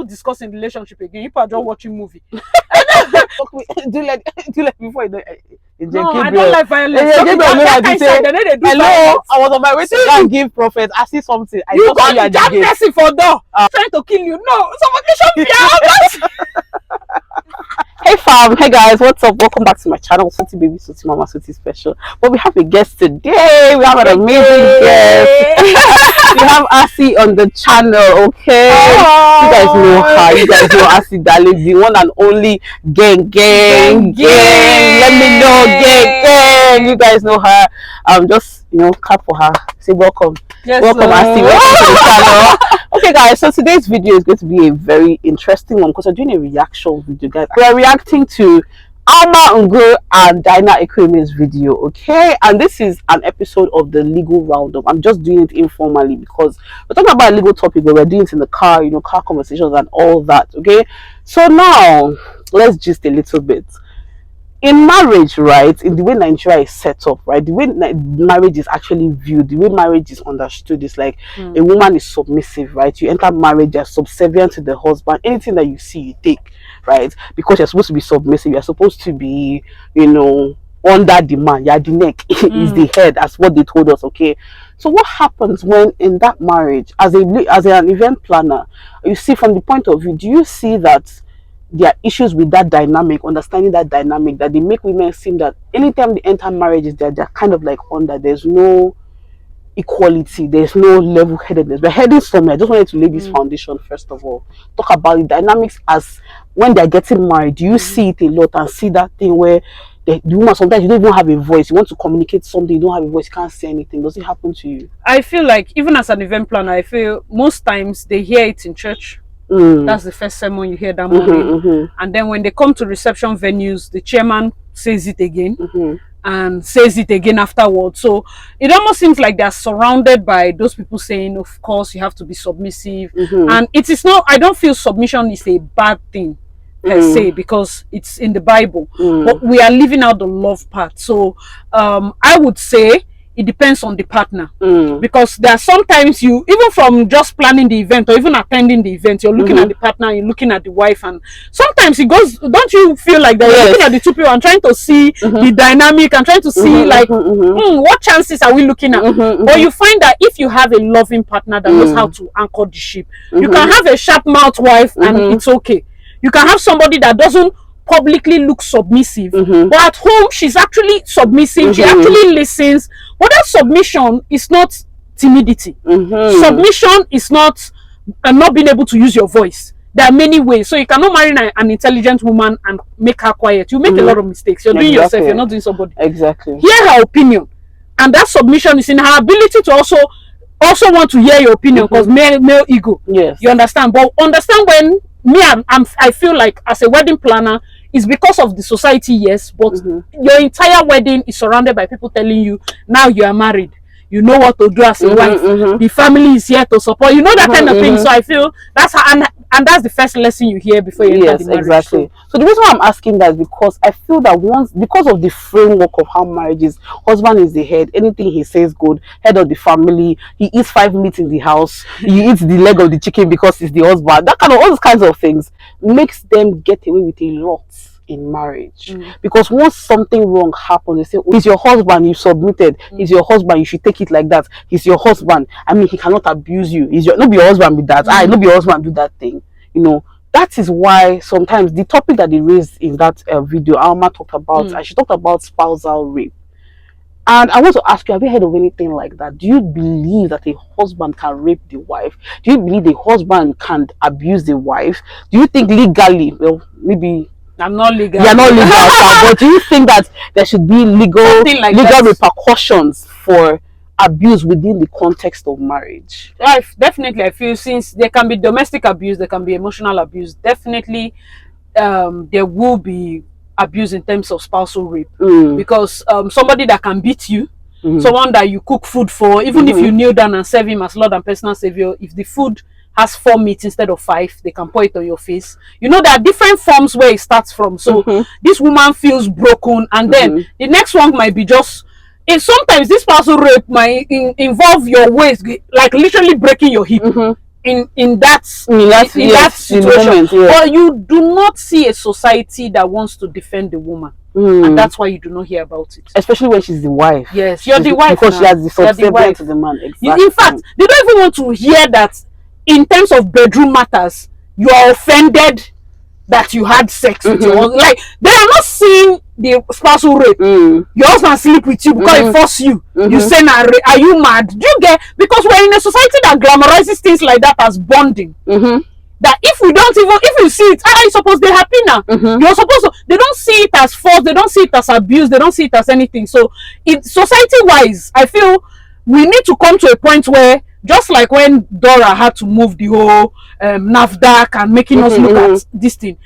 discussing relationship again. You are just watching movie. do let before you no, I don't like violence. Hello, I was on my way to go and give prophet. I see something. You got that person for door trying to kill you. No, suffocation. Hey fam, hey guys, what's up? Welcome back to my channel, Sweetie Baby, Sweetie Mama, Sweetie Special. But we have a guest today. We have an amazing guest. We have Asi on the channel, okay? Oh. You guys know her. You guys know Asi, darling, the one and only gang. Let me know, gang. You guys know her. Just clap for her. Say welcome. Yes, welcome, Asi. Welcome to the channel. Okay guys, so today's video is going to be a very interesting one because we're doing a reaction video, guys. We are reacting to Alma Ngur and Dyna Ekwueme's video, okay? And this is an episode of the legal roundup. I'm just doing it informally because we're talking about a legal topic, but we're doing it in the car, car conversations and all that, okay? So now let's just a little bit. In marriage, right, in the way Nigeria is set up, right, the way marriage is actually viewed, the way marriage is understood is like a woman is submissive, right? You enter marriage, you're subservient to the husband. Anything that you see, you take, right? Because you're supposed to be submissive, you're supposed to be, under the man. Yeah, the neck is the head, as what they told us, okay? So what happens when in that marriage, as an event planner, you see from the point of view, do you see that there are issues with that dynamic, understanding that dynamic, that they make women seem that anytime they enter marriages, they're kind of like under, there's no equality, there's no level-headedness. We're heading somewhere. I just wanted to lay this foundation first of all. Talk about the dynamics as when they're getting married. Do you see it a lot and see that thing where the woman, sometimes you don't even have a voice, you want to communicate something, you don't have a voice, you can't say anything? Does it happen to you? I feel like, even as an event planner, I feel most times they hear it in church. That's the first sermon you hear that morning. And then when they come to reception venues, the chairman says it again and says it again afterwards. So it almost seems like they're surrounded by those people saying, of course, you have to be submissive. And it is not, I don't feel submission is a bad thing per se, because it's in the Bible. But we are leaving out the love part. So I would say it depends on the partner, because there are sometimes you, even from just planning the event or even attending the event, you're looking at the partner, you're looking at the wife, and sometimes it goes, don't you feel like that you're looking at the two people and trying to see the dynamic and trying to see like what chances are we looking at? But you find that if you have a loving partner that knows how to anchor the ship, you can have a sharp mouth wife and it's okay. You can have somebody that doesn't publicly look submissive, but at home she's actually submissive, she actually listens. But that submission is not timidity. Submission is not being able to use your voice. There are many ways. So you cannot marry an intelligent woman and make her quiet. You make a lot of mistakes. You're doing yourself, you're not doing somebody. Exactly. Hear her opinion, and that submission is in her ability to also want to hear your opinion, because male ego. Yes, you understand. But understand, when I feel like as a wedding planner, it's because of the society, yes, but your entire wedding is surrounded by people telling you, now you are married, you know what to do as a wife, the family is here to support, that kind of thing. So I feel that's how, and that's the first lesson you hear before you enter the marriage. Exactly. So the reason why I'm asking that is because I feel that because of the framework of how marriage is, husband is the head, anything he says good, head of the family, he eats 5 meat in the house, he eats the leg of the chicken because he's the husband, that kind of, all those kinds of things makes them get away with a lot in marriage. Because once something wrong happens, they say, oh, he's your husband, you submitted, he's your husband, you should take it like that, he's your husband, I mean, he cannot abuse you, he's not be your husband with that, I not be your husband do that thing. That is why sometimes the topic that they raised in that video, Alma talked about, and she talked about spousal rape. And I want to ask you, have you heard of anything like that? Do you believe that a husband can rape the wife? Do you believe a husband can abuse the wife? Do you think legally, well, maybe I'm not legal. You're not legal, but do you think that there should be legal repercussions for abuse within the context of marriage? Definitely, I feel since there can be domestic abuse, there can be emotional abuse. Definitely, there will be abuse in terms of spousal rape, because somebody that can beat you, someone that you cook food for, even if you kneel down and serve him as Lord and personal Savior, if the food has 4 meat instead of 5, they can pour it on your face. There are different forms where it starts from. So this woman feels broken, and then the next one might be just, sometimes this spousal rape might involve your waist, like literally breaking your hip. in that situation. But you do not see a society that wants to defend the woman. And that's why you do not hear about it. Especially when she's the wife. Yes, you're the wife. Because she has the subservient to the man. Exactly. In fact, they don't even want to hear that in terms of bedroom matters, you are offended that you had sex with your husband. Like, they are not seeing the spousal rape. Your husband sleep with you because he forced you. You say, are you mad? Do you get? Because we're in a society that glamorizes things like that as bonding. That if you see it, you're supposed to be happy now. You're supposed to. They don't see it as force. They don't see it as abuse. They don't see it as anything. So, society-wise, I feel we need to come to a point where, just like when Dora had to move the whole NAFDAC and making us look at this thing,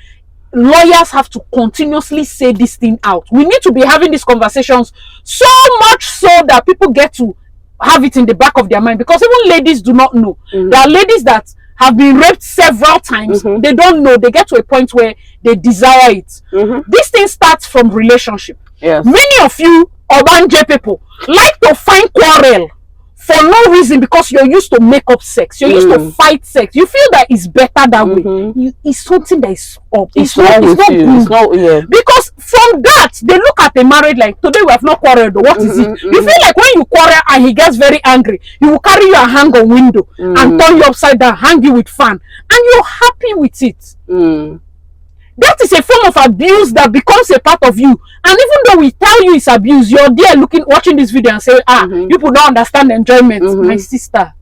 lawyers have to continuously say this thing out. We need to be having these conversations so much so that people get to have it in the back of their mind. Because even ladies do not know. There are ladies that have been raped several times. They don't know. They get to a point where they desire it. This thing starts from relationship. Yes. Many of you Obanje people like to find quarrel for no reason, because you're used to make up sex, you're used to fight sex, you feel that it's better that way. It's something that is up. It's not good. Because from that they look at the marriage like, today we have not quarreled, what is it? You feel like when you quarrel and he gets very angry, he will carry you and hang on window and turn you upside down, hang you with fan, and you're happy with it. That is a form of abuse that becomes a part of you. And even though we tell you it's abuse, you're there watching this video and say, you people don't understand enjoyment. My sister,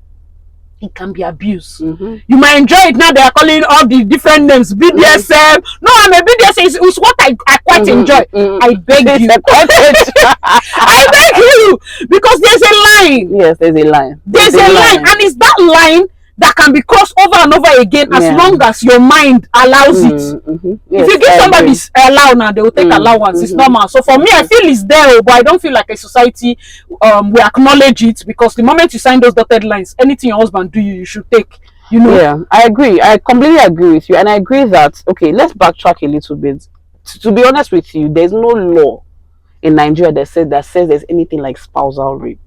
it can be abuse. You might enjoy it now. They are calling all the different names. BDSM. No, I'm a BDSM. It's what I quite enjoy. I beg you. I beg you. Because there's a line. Yes, there's a line. There's a line. And it's that line that can be crossed over and over again as long as your mind allows it. Yes, if you give somebody allow now, they will take allowance. It's normal. So for me, I feel it's there, but I don't feel like a society we acknowledge it, because the moment you sign those dotted lines, anything your husband do you should take. You know. Yeah, I agree. I completely agree with you, and I agree that, okay, let's backtrack a little bit. To be honest with you, there's no law in Nigeria that says there's anything like spousal rape.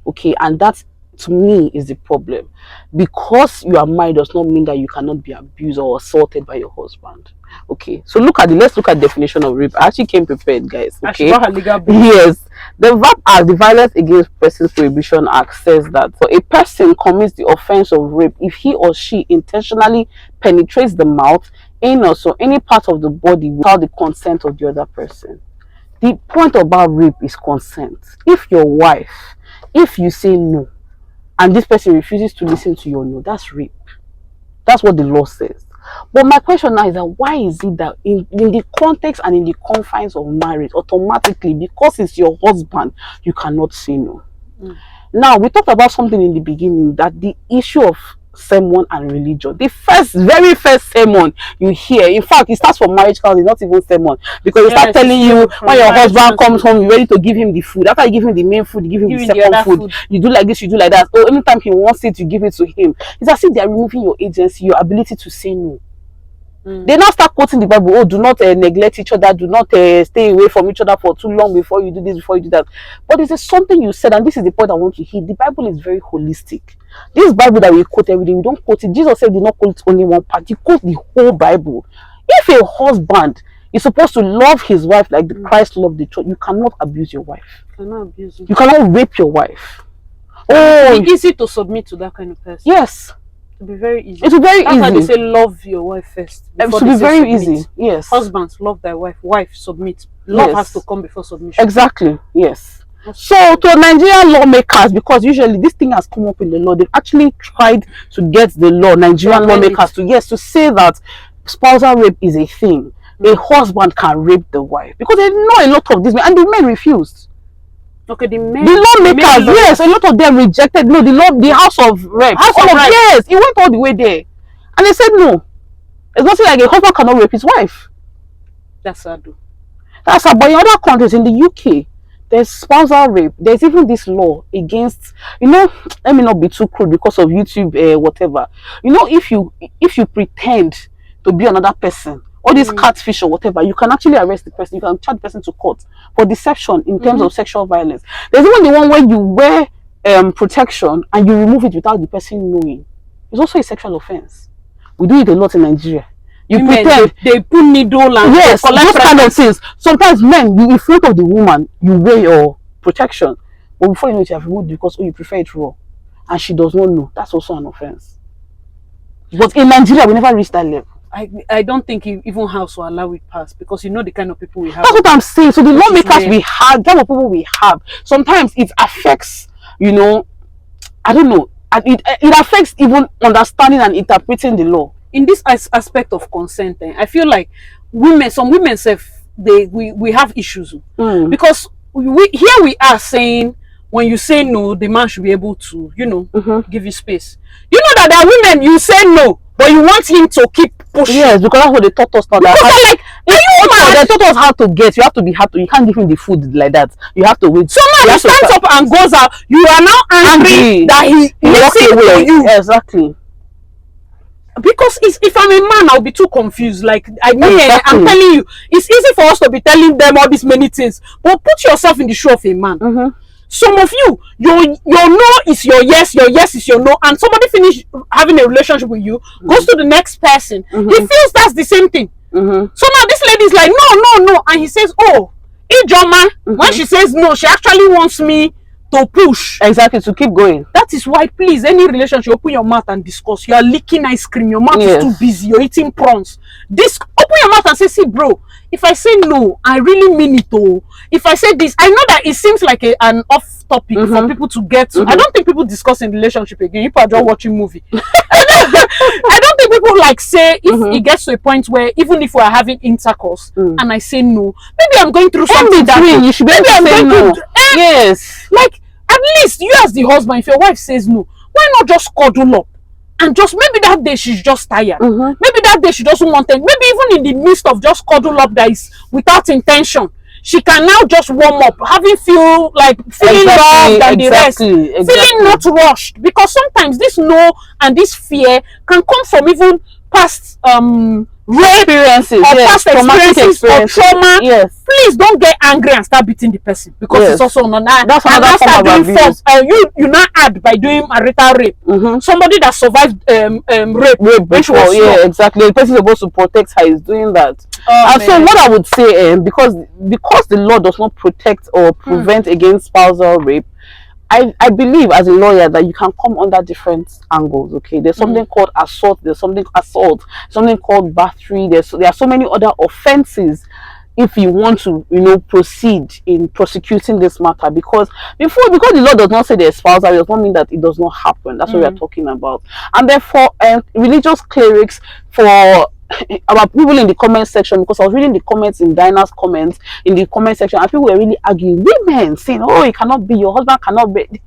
Okay, and that's, to me, is the problem. Because you are married does not mean that you cannot be abused or assaulted by your husband. Okay, so let's look at the definition of rape. I actually came prepared, guys. Okay, yes, the VAP Act, the Violence Against Persons Prohibition Act, says that for a person commits the offense of rape if he or she intentionally penetrates the mouth, anus, or any part of the body without the consent of the other person. The point about rape is consent. If you say no, and this person refuses to listen to your no, that's rape. That's what the law says. But my question now is that, why is it that in the context and in the confines of marriage, automatically, because it's your husband, you cannot say no? Now, we talked about something in the beginning, that the issue of sermon and religion, the very first sermon you hear, in fact, it starts from marriage counseling, not even sermon, because they start telling you when your husband comes home, you're ready to give him the food. After you give him the main food, you give him the second food. You do like this, you do like that. So anytime he wants it, you give it to him. It's as if they are removing your agency, your ability to say no. They now start quoting the Bible. Oh, do not neglect each other. Do not stay away from each other for too long before you do this, before you do that. But this is something you said, and this is the point I want to hit. The Bible is very holistic. This Bible that we quote every day, we don't quote it. Jesus said, do not quote only one part. He quotes the whole Bible. If a husband is supposed to love his wife like Christ loved the church, you cannot abuse your wife. You cannot rape your wife. Oh, it's easy to submit to that kind of person. Yes. It will be very easy. It will be very easy. That's why they say love your wife first. It will be very easy. Yes. Husbands, love thy wife. Wife, submit. Love has to come before submission. Exactly. Yes. So to Nigerian lawmakers, because usually this thing has come up in the law, they've actually tried to get the law, Nigerian lawmakers, to say that spousal rape is a thing. A husband can rape the wife, because they know a lot of these men, and the men refused. Okay, the lawmakers, yes, a lot of them rejected. No, the House of Reps, yes, it went all the way there, and they said no. It's not like a husband cannot rape his wife. That's sad. That's sad. But in other countries, in the UK, there's spousal rape. There's even this law against, let me not be too crude because of YouTube, whatever. If you pretend to be another person, or this catfish or whatever, you can actually arrest the person. You can charge the person to court for deception in terms of sexual violence. There's even the one where you wear protection and you remove it without the person knowing. It's also a sexual offense. We do it a lot in Nigeria. You Women, pretend they put needle and yes, those kind of things. Sometimes men, you in front of the woman, you wear your protection, but before you know it, you have removed because you prefer it raw, and she does not know. That's also an offense. But in Nigeria, we never reached that level. I don't think even house will allow it pass, because you know the kind of people we have. That's what I'm saying. So the lawmakers we have, the kind of people we have, sometimes it affects, you know, I don't know, it affects even understanding and interpreting the law. In this aspect of consent, I feel like some women we have issues because here we are saying, when you say no, the man should be able to, you know, give you space. You know that there are women, you say no, but you want him to keep pushing. Yes, because that's what they taught us now. They taught us how to get. You have to be happy. You can't give him the food like that. You have to wait. So now he stands up and goes out. You are now angry that he listened to you. Exactly. Because if I'm a man, I'll be too confused. Like I'm telling you, it's easy for us to be telling them all these many things, but put yourself in the shoe of a man. Some of you, your no is your yes is your no, and somebody finish having a relationship with you, goes to the next person. He feels that's the same thing. So now this lady is like, no, and he says, oh, Ijoma. When she says no, she actually wants me to push. Exactly, to keep going. That is why, please, any relationship, open your mouth and discuss. You are licking ice cream, your mouth is too busy, you're eating prawns. Open your mouth and say, see, bro, if I say no, I really mean it. Oh, if I say this, I know that it seems like an off topic for people to get to. I don't think people discuss in relationship again. People are just watching movie. I don't think people like say, if it gets to a point where even if we are having intercourse and I say no, maybe I'm going through something that you should be able to say no. Yes, like at least you as the husband, if your wife says no, why not just cuddle up and just, maybe that day she's just tired, maybe that day she doesn't want it, maybe even in the midst of just cuddle up that is without intention, she can now just warm up, feeling loved and the rest, feeling not rushed. Because sometimes this no and this fear can come from even past experiences, past experiences or trauma. Yes. Please don't get angry and start beating the person, because it's also that's another form of abuse. You now add by doing marital rape. Somebody that survived rape before, exactly. The person supposed to protect her is doing that. And so what I would say, because the law does not protect or prevent against spousal rape, I believe as a lawyer that you can come under different angles. Okay, there's something called assault, something called battery, there are so many other offenses if you want to, proceed in prosecuting this matter, because the law does not say there's spousal, it does not mean that it does not happen. That's what we are talking about. And therefore religious clerics, for about people in the comment section, because I was reading the comments in Dyna's comments in the comment section, and people were really arguing, women saying, oh, it cannot be, your husband cannot be.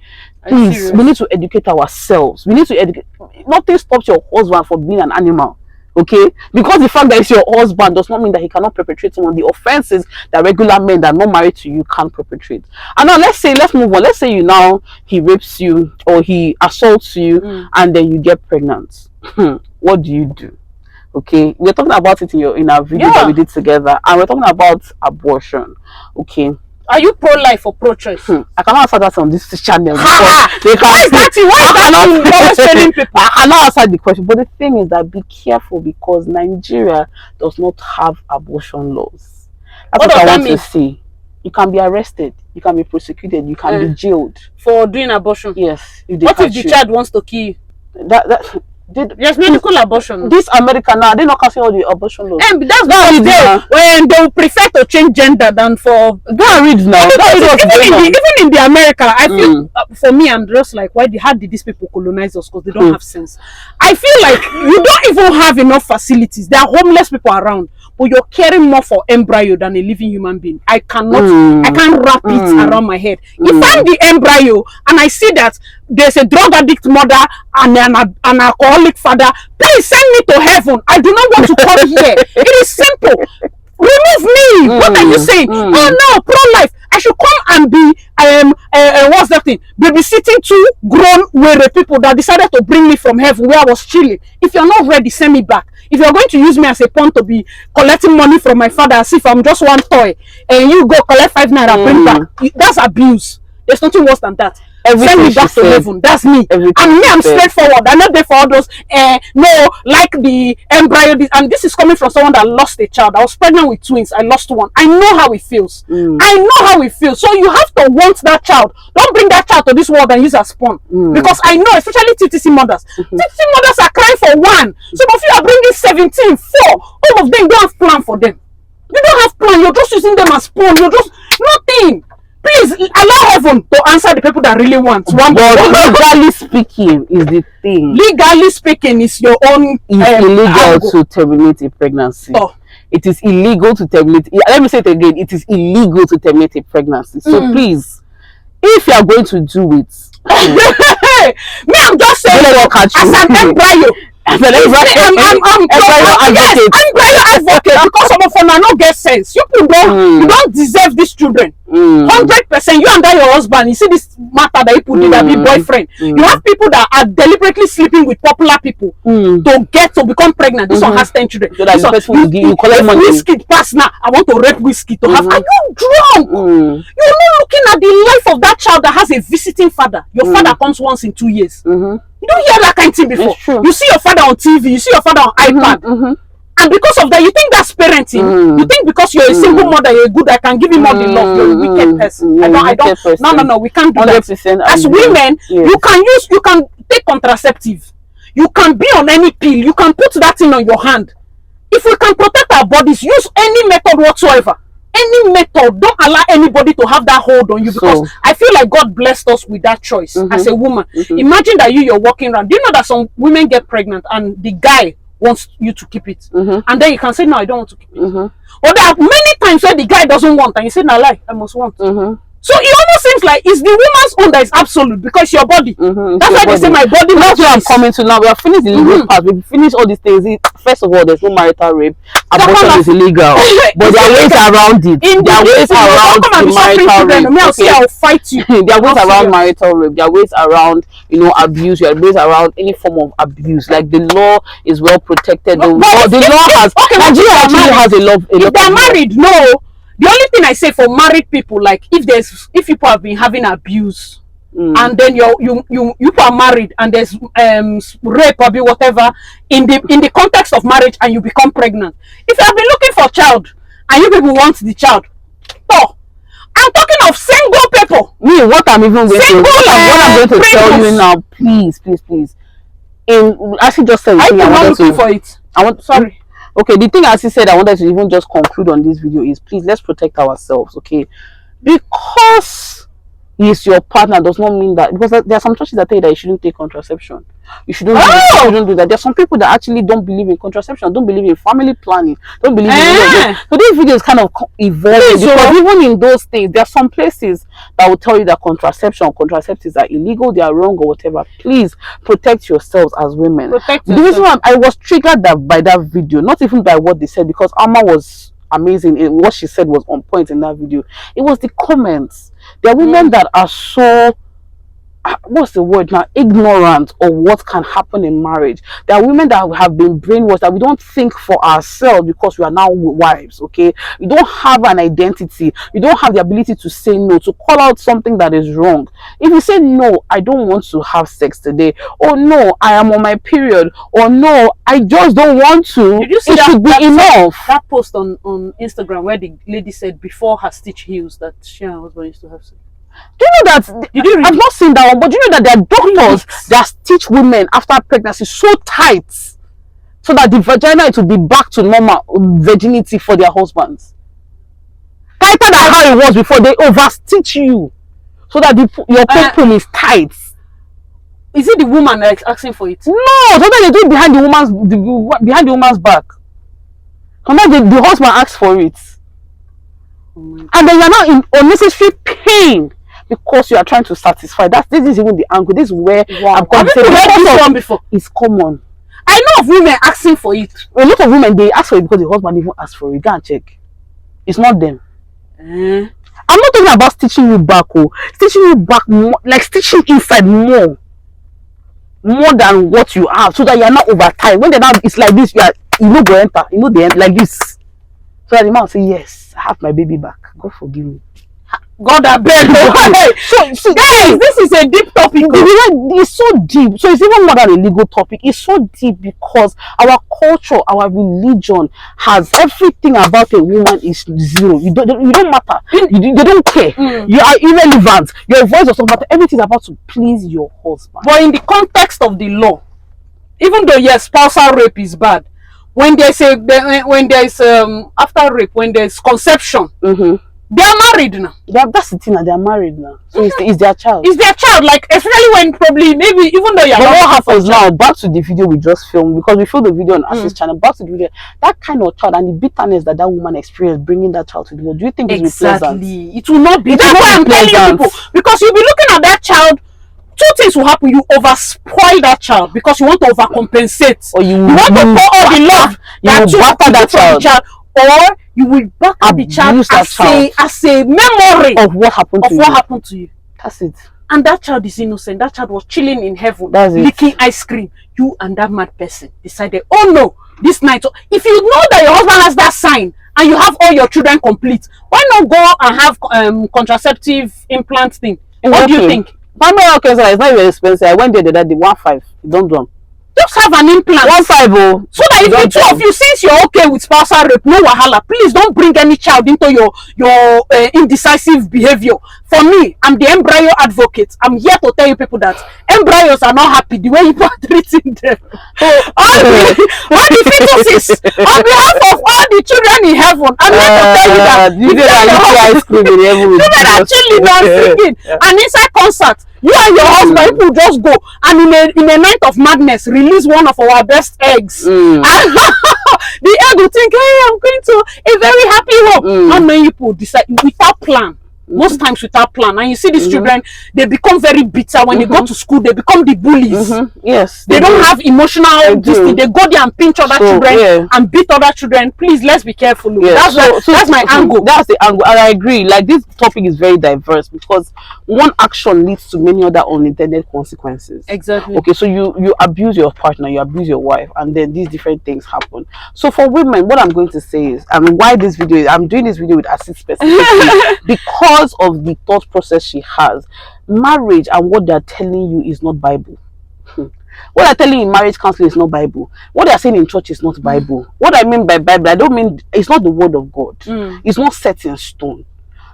Please, we need to educate ourselves. We need to educate. Nothing stops your husband from being an animal. Okay, because the fact that it's your husband does not mean that he cannot perpetrate some of the offenses that regular men that are not married to you can perpetrate. And now let's move on. Let's say he rapes you or he assaults you, and then you get pregnant. What do you do? Okay, we're talking about it in our video that we did together, and we're talking about abortion. Okay, are you pro-life or pro-choice? I cannot answer that on this channel. Why is that always telling people? I cannot answer the question, but the thing is that be careful, because Nigeria does not have abortion laws. That's what I want to say. You can be arrested, you can be prosecuted, you can be jailed for doing abortion. Yes. What if the child wants to kill you? Yes, medical abortion. This America now, they not canceling all the abortion laws. And that's why when they will prefer to change gender than for go and read now. Even in the America, I feel for me, I'm just like, how did these people colonize us? Because they don't have sense. I feel like you don't even have enough facilities. There are homeless people around, but you're caring more for embryo than a living human being. I can't wrap it around my head. If I'm the embryo and I see that there's a drug addict mother and an alcoholic father, please send me to heaven. I do not want to come here. It is simple. Remove me. What are you saying? Oh no, pro-life. I should come and be what's that thing? Babysitting two grown weary people that decided to bring me from heaven where I was chilling. If you're not ready, send me back. If you're going to use me as a pawn to be collecting money from my father as if I'm just one toy, and you go collect 5 naira, bring back, that's abuse. There's nothing worse than that. Everything Send me back to heaven. That's me. And me, I'm straightforward. I'm not there for all those. No, like the embryo. And this is coming from someone that lost a child. I was pregnant with twins. I lost one. I know how it feels. I know how it feels. So you have to want that child. Don't bring that child to this world and use a spawn. Because I know, especially TTC mothers. TTC mothers are crying for one. Some of you are bringing 17, 4. All of them don't have plan for them. You don't have plan. You're just using them as spawn. You're just nothing. Please allow heaven to answer the people that really want. But legally speaking is the thing. Legally speaking is your own. It's illegal to terminate a pregnancy. Oh. It is illegal to terminate. Let me say it again. It is illegal to terminate a pregnancy. So please, if you are going to do it, me, I'm just saying, as an embryo. I'm advocate because some of them are not get sense. You don't deserve these children. 100%. You and your husband. You see this matter that people did that be boyfriend. You have people that are deliberately sleeping with popular people to become pregnant. This one has 10 children. So that you collect money. Whiskey pass now. I want to rape whiskey to have. Are you drunk? You're not looking at the life of that child that has a visiting father. Your father comes once in 2 years. You don't hear that kind of thing before. You see your father on TV, you see your father on iPad. And because of that, you think that's parenting. You think because you're a single mother, you're good, I can give you more the love. You're a wicked person. I don't. No, we can't do that. As women, you can take contraceptive. You can be on any pill. You can put that thing on your hand. If we can protect our bodies, use any method whatsoever. Any method, don't allow anybody to have that hold on you, because I feel like God blessed us with that choice as a woman. Imagine that you're walking around. Do you know that some women get pregnant and the guy wants you to keep it, and then you can say, no, I don't want to keep it. Or there are many times where the guy doesn't want and you say, no, lie, I must want. So it almost seems like it's the woman's own that is absolute, because your body. That's why they say my body. That's what I'm coming to now. We have finished the legal part. We've finished all these things. First of all, there's no marital rape. Abortion is illegal, but there are ways around it. There are ways around the marital rape. I'll fight you. There are ways around marital rape. There are ways around, abuse. There are ways around any form of abuse. Like the law is well protected. The law has. Nigeria actually has a law. If they're married, no. The only thing I say for married people, like if people have been having abuse, and then you are married and there's rape or whatever in the context of marriage, and you become pregnant. If you have been looking for a child and you people want the child, I'm talking of single people. Me, what I'm going to tell you now, please. Actually, just tell you. I'm not looking for it. Sorry. Okay, the thing as he said I wanted to even just conclude on this video is, please, let's protect ourselves, okay? Because he's your partner does not mean that, because there are some churches that tell you that you shouldn't take contraception. You shouldn't do that. There are some people that actually don't believe in contraception, don't believe in family planning, don't believe in so this video is kind of evolving, because even in those things, there are some places that will tell you that contraceptives are illegal, they are wrong or whatever. Please protect yourselves as women. The reason why I was triggered by that video, not even by what they said, because Alma was amazing. What she said was on point in that video. It was the comments. There are women that are so, what's the word now, ignorant of what can happen in marriage. There are women that have been brainwashed, that we don't think for ourselves because we are now wives, okay? We don't have an identity. We don't have the ability to say no, to call out something that is wrong. If you say, no, I don't want to have sex today, or no, I am on my period, or no, I just don't want to, did you see it should be enough. That post on Instagram where the lady said before her stitch heals that she and her husband used to have sex. Do you know that? I've not seen that one, but do you know that there are doctors that stitch women after pregnancy so tight so that the vagina will be back to normal virginity for their husbands? Tighter than how it was before. They overstitch you so that your pum is tight. Is it the woman that's asking for it? No, sometimes they do it behind the woman's back. Sometimes the husband asks for it. And then you are now in unnecessary pain because you are trying to satisfy. This is even the angle. This is where I'm going to say this one before. It's common. I know of women asking for it. A lot of women, they ask for it because the husband even asked for it. Go and check. It's not them. I'm not talking about stitching you back. Stitching you back more, like stitching inside more than what you have, so that you are not over time. When they're not, it's like this. You know, go enter. You know, they enter like this. So that the man will say, yes, I have my baby back. God forgive me. God I beg. So guys, this is a deep topic. It's so deep. So it's even more than a legal topic. It's so deep because our culture, our religion has everything about a woman is zero. You don't matter. They don't care. You are irrelevant. Your voice does not matter. Everything is about to please your husband. But in the context of the law, even though yes, spousal rape is bad, when there's after rape, when there's conception, they are married now. That's the thing, they are married now. So it's their child. It's their child, like especially when probably maybe even though you're. But what happens now? Back to the video we just filmed, because we filmed the video on Access channel. Back to the video, that kind of child and the bitterness that woman experienced bringing that child to the world. Do you think it will be pleasant? It will not be. That's why I'm telling you people, because you'll be looking at that child. Two things will happen. You over spoil that child because you want to overcompensate, or you want to pour all the love that you want that child, or you will back up the child as a memory of what happened to you. That's it. And that child is innocent. That child was chilling in heaven, licking ice cream. You and that mad person decided, oh no, this night. If you know that your husband has that sign and you have all your children complete, why not go and have contraceptive implant thing? What do you think? Primary cancer is not even expensive. I went there the other day, 1.5. Don't. Just have an implant. 1.5. So that if the two of you, since you're okay with spousal rape, no wahala, please don't bring any child into your indecisive behavior. For me, I'm the embryo advocate. I'm here to tell you people that embryos are not happy the way you are treating them. All the fetuses, on behalf of all the children in heaven, I'm here to tell you that children are chilling and singing, and inside concert, you and your husband will just go and in a night of madness release one of our best eggs. And the egg will think, hey, I'm going to a very happy home. And many people decide without plan. Most times without plan, and you see these children, they become very bitter when they go to school. They become the bullies. Yes, they don't have emotional distance. They go there and pinch other children and beat other children. Please, let's be careful. That's my angle. That's the angle, and I agree. Like, this topic is very diverse because one action leads to many other unintended consequences. Exactly. Okay, so you abuse your partner, you abuse your wife, and then these different things happen. So for women, what I'm going to say is, and why this video is, I'm doing this video with Acid specifically because of the thought process she has. Marriage and what they're telling you is not Bible. What they're telling you in marriage counseling is not Bible. What they're saying in church is not Bible. What I mean by Bible, I don't mean it's not the word of God. It's not set in stone.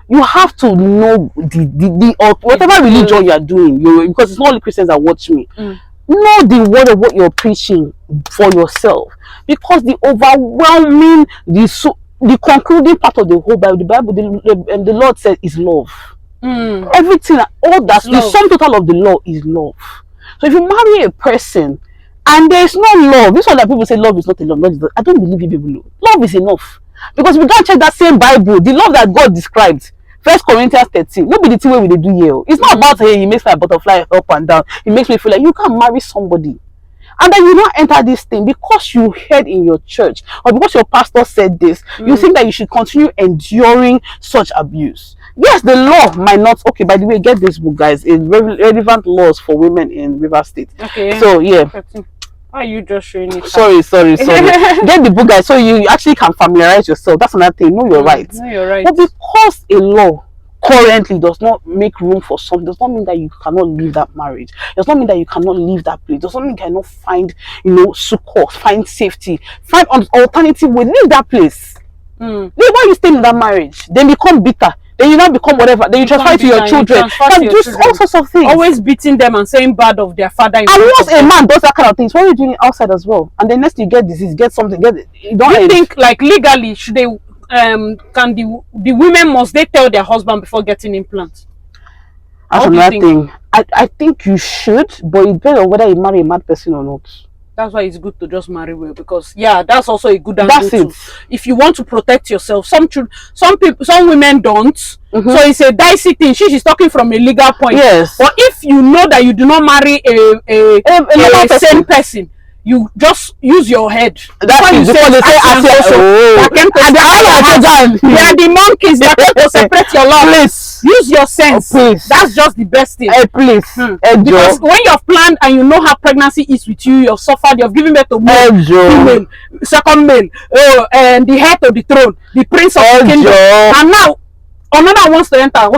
You have to know the whatever religion you are doing, because it's not only Christians that watch me. Know the word of what you're preaching for yourself, because the overwhelming, the concluding part of the whole Bible, the Lord said is love. Everything, all that, the sum total of the law is love. So if you marry a person and there is no love, this is why people say love is not a love. I don't believe you people. Love is enough, because we can't check that same Bible, the love that God described. 1 Corinthians 13. Nobody the thing where we do here. It's not about, hey, he makes my butterfly up and down. It makes me feel like you can't marry somebody. And then you don't enter this thing because you heard in your church or because your pastor said this. You think that you should continue enduring such abuse. Yes, the law might not. Okay, by the way, get this book, guys. It's relevant laws for women in River State. Okay. So yeah. Why are you just showing it? Sorry. Get the book, guys, so you actually can familiarize yourself. That's another thing. Know your rights. Know your rights. But because a law currently does not make room for something, does not mean that you cannot leave that marriage. Does not mean that you cannot leave that place. Does not mean you cannot find, succor, find safety, find an alternative way. Leave that place. Why you stay in that marriage? Then become bitter. Then you now become whatever. Then you transfer to your children. And do all sorts of things. Always beating them and saying bad of their father. And once a man does that kind of things, what are you doing outside as well? And then next you get disease, get something, you think like legally should they can the women, must they tell their husband before getting implants? That's another thing. I think you should, but it depends on whether you marry a mad person or not. That's why it's good to just marry well, because that's also a good angle too. If you want to protect yourself, some women don't. So it's a dicey thing. She's talking from a legal point. Yes. But if you know that you do not marry a same person, you just use your head. That's when you say they are the monkeys that are to separate your love. Please use your sense. That's just the best thing. Please. Because when you've planned and you know how pregnancy is with you, you've suffered, you've given birth to male, female, second male, and the head of the throne, the prince of the kingdom, and now Another wants to enter.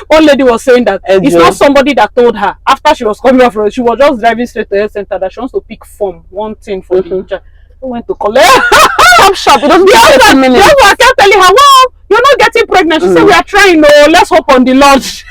One lady was saying that it's not somebody that told her after she was coming off road. She was just driving straight to the center that she wants to pick form, one thing for the child. Who went to collect? Shop. It doesn't take 30 minutes. I kept telling her, well, you're not getting pregnant. She said, we are trying. No, let's hope on the launch.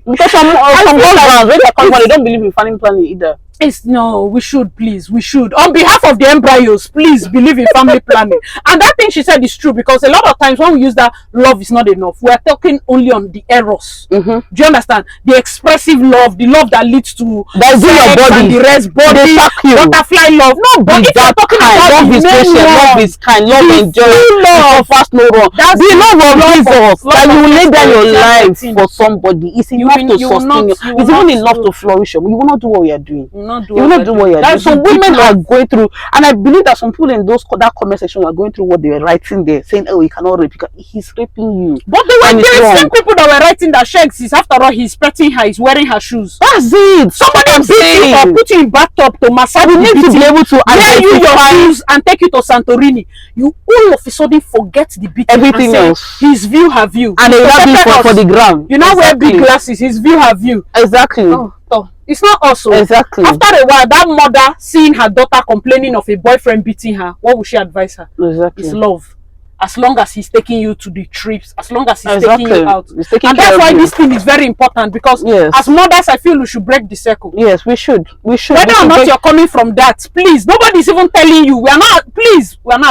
Because some husbands, when they come, they don't believe in family planning either. No, we should, please, we should. On behalf of the embryos, please believe in family planning. And that thing she said is true, because a lot of times when we use that love is not enough, we are talking only on the eros. Do you understand? The expressive love, the love that leads to that's in your body, and the rest body, butterfly love. No, but if you're talking about love is patient, love is kind, love enjoys, love fast no wrong. That's the love of Jesus. That you will lay down your life for somebody. It's enough to sustain you. It's even enough to flourish. You will not do what we are doing. You will not do what you're doing. So women are going through, and I believe that some people in that comment section are going through what they were writing there, saying, "Oh, he cannot rape because he's raping you." But there were the same people that were writing that Shegs is, after all, he's petting her, he's wearing her shoes. That's it. Somebody beat you or put you in bathtub to massage. We need to be able to wear you your shoes and take you to Santorini. You all of a sudden forget the beat. Everything else. His view, her view, and they will be for the ground. You now wear big glasses. His view, her view. Exactly. Oh. It's not also. Exactly. After a while, that mother seeing her daughter complaining of a boyfriend beating her, what would she advise her? Exactly. It's love. As long as he's taking you to the trips, as long as he's taking you out. And that's why this thing is very important, because as mothers, I feel we should break the circle. Yes, we should. Whether or not you're coming from that, please, nobody's even telling you. We are not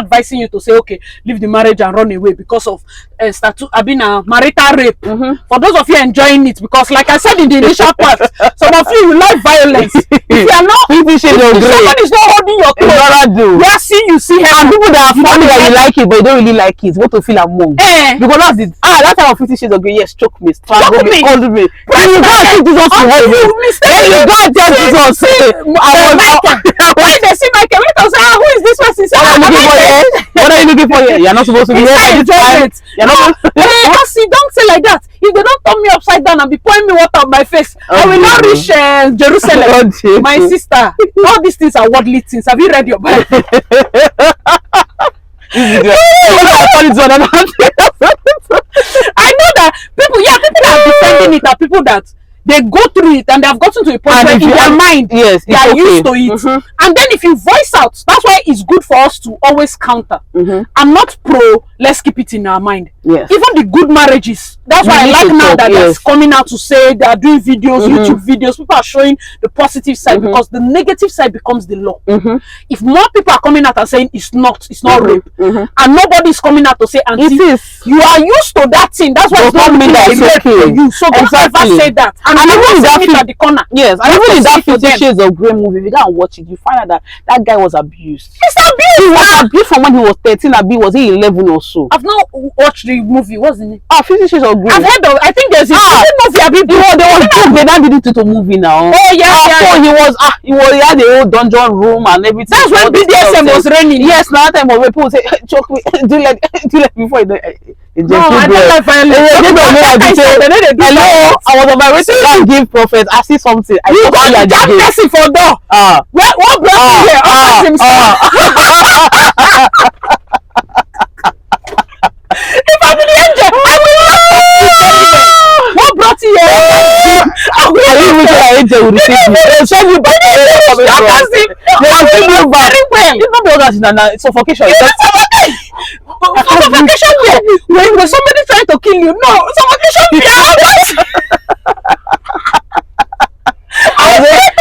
advising you to say, okay, leave the marriage and run away because of marital rape. For those of you enjoying it, because like I said in the initial part, some of you like violence. If you are not, somebody's not holding your clothes. We are seeing you see her. And people that are funny that you like it, but you don't really like it, what to feel among. Because that's it. That time of 50 Shades of Grey, yes, choke me, strangle me, hold me. When you go and take Jesus to heaven, when you go and tell Jesus, why they see Michael? Who is this person? What are you looking for here? You're not supposed to be here. Don't say like that. If they don't turn me upside down and be pouring me water on my face, I will not reach Jerusalem. My sister, all these things are worldly things. Have you read your Bible? I know that people that are defending it are people that they go through it and they have gotten to a point where in their mind they are used to it. And then if you voice out, that's why it's good for us to always counter. I'm not pro, let's keep it in our mind. Even the good marriages, that's why I like now that that's coming out to say they are doing videos, YouTube videos. People are showing the positive side, because the negative side becomes the law. If more people are coming out and saying it's not rape, and nobody's coming out to say it is, you are used to that thing. That's why it's not mean that it's okay for you. So don't ever say that. And even in that at the corner. Yes, and even in that 50 Shades of Grey movie, if you go and watch it, you find out that guy was abused. He's abused. He was abused from when he was 13. Was he 11 or so? I've not watched the movie. What's the name? 50 Shades of Grey. I've heard of. I think there's a movie. There was they now did it to movie now. Oh yeah. So he had a whole dungeon room and everything. That's when BDSM was raining. Yes, now that time when people say choke me, do like before no, I don't like violence. Hello, I was on my way to give prophet. I see something. You got that person for door. What brought you here? If I'm the angel, I will not. What brought you here? I will not. Angel will receive you. They'll send you back. It's not because it's suffocation. Suffocation when somebody trying to kill you. No, suffocation.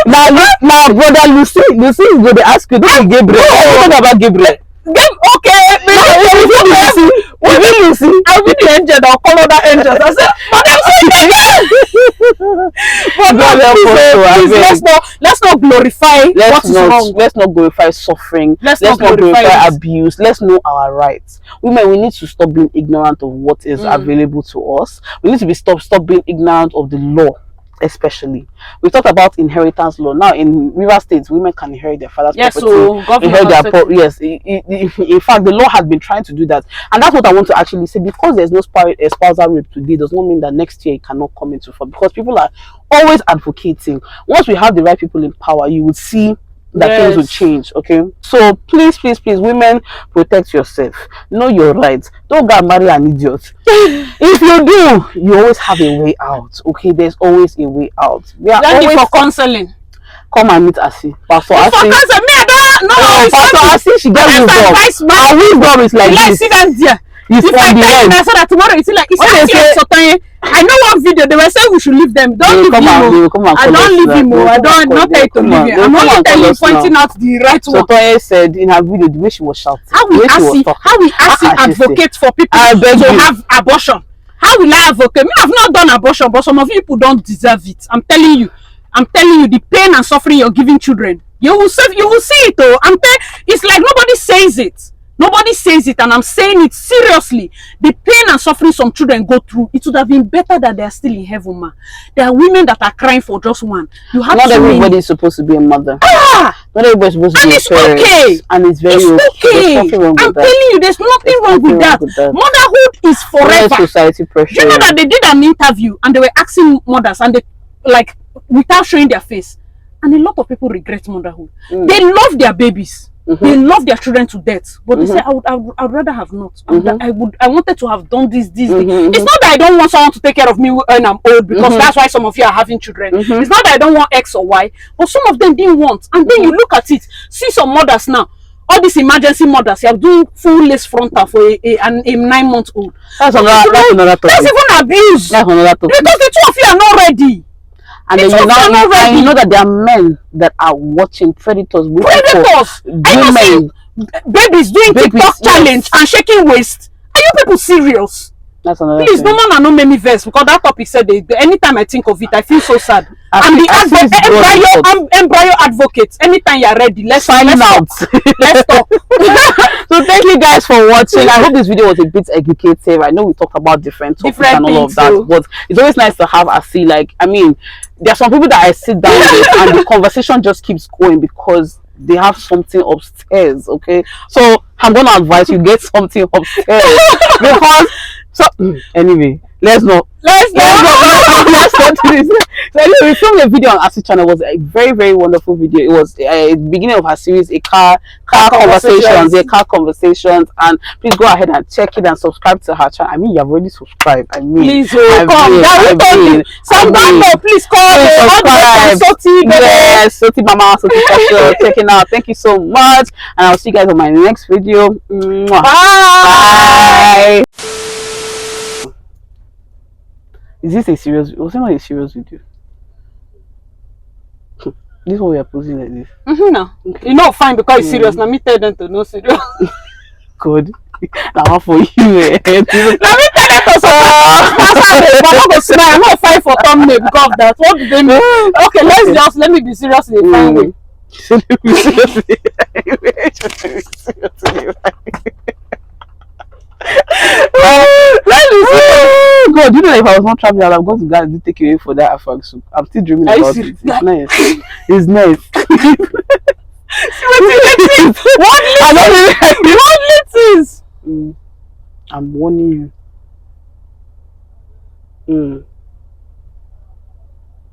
Now, brother Lucy is going to ask you. This is Gabriel. What about Gabriel? Okay, Lucy. I'll be the angel. I'll call other angels. I said, let's not glorify what is wrong. Let's not glorify suffering. Let's not glorify abuse. Let's know our rights. Women, we need to stop being ignorant of what is available to us. We need to stop being ignorant of the law. Especially, we talked about inheritance law. Now in River States, women can inherit their father's property. So inherit their in fact, the law has been trying to do that, and that's what I want to actually say. Because there's no spousal rape today, does not mean that next year it cannot come into force. Because people are always advocating. Once we have the right people in power, you would see that things will change. Okay, so please, women, protect yourself, know your rights, don't go marry an idiot. If you do, you always have a way out. Okay, there's always a way out. We are always for counseling. Come and meet Asi. Pastor Asi. For counseling, me, I don't. No, Pastor Asi, she gets wisdom. Our wisdom is like this. See that there. It's if I tell you so that tomorrow it's like I know one video they were saying we should leave them. Don't leave him. I don't leave him. I don't not tell you to leave him. I'm only telling you, pointing out the right one. So Toye said in her video the way she was shouting. How we ask advocate for people to have abortion? How will I advocate? Me, I've not done abortion, but some of you people don't deserve it. I'm telling you, the pain and suffering you're giving children. You will see it. Oh, it's like nobody says it. Nobody says it, and I'm saying it seriously. The pain and suffering some children go through, it would have been better that they are still in heaven, man. There are women that are crying for just one. You have not everybody is supposed to be a mother. Not everybody is supposed to be a parent. Okay. And it's very okay. I'm telling you, there's nothing wrong with that. Motherhood is forever. Society pressure. You know that they did an interview and they were asking mothers, and they like without showing their face, and a lot of people regret motherhood. They love their babies. They love their children to death, but they say I would rather have not. I wanted to have done this. It's not that I don't want someone to take care of me when I'm old, because that's why some of you are having children. It's not that I don't want X or Y, but some of them didn't want. And then you look at it, see some mothers now, all these emergency mothers, you are doing full lace frontal for a 9-month-old. That's another topic. That's even abuse. That's another topic. Because the two of you are not ready. And then you know that there are men that are watching predators. Women, babies doing TikTok challenge and shaking waist. Are you people serious? That's another Please, thing. no man and no many verse, because that topic said anytime I think of it, I feel so sad. I'm the embryo advocate. Anytime you're ready, let's talk. So thank you guys for watching. I hope this video was a bit educative. I know we talked about different topics and all of that, but it's always nice to have Asi. Like, I mean, there are some people that I sit down with and the conversation just keeps going because they have something upstairs. Okay, so I'm gonna advise you get something upstairs because. So anyway, let's not do this. So anyway, we filmed a video on Asi channel. It was a very, very wonderful video. It was a beginning of her series, a car conversations, and please go ahead and check it and subscribe to her channel. I mean, you have already subscribed. I mean, please come. Please subscribe. Yes, Soti Mama, Soti Fashion, checking out. Thank you so much, and I'll see you guys on my next video. Bye. Is this a serious? Was it not a serious video? This is what we are posing like this. No, you know, fine because it's serious. Now me tell them to no serious. Good. Now for you. Let me tell them to I'm not fine for thumbnail because of that. What do they mean? Okay, let me be serious in a fine way. Let me be serious. God, you know, if I was not traveling, I'm going to go and take away for that afang soup. I'm still dreaming about it. It's nice. It's nice. What I'm warning you.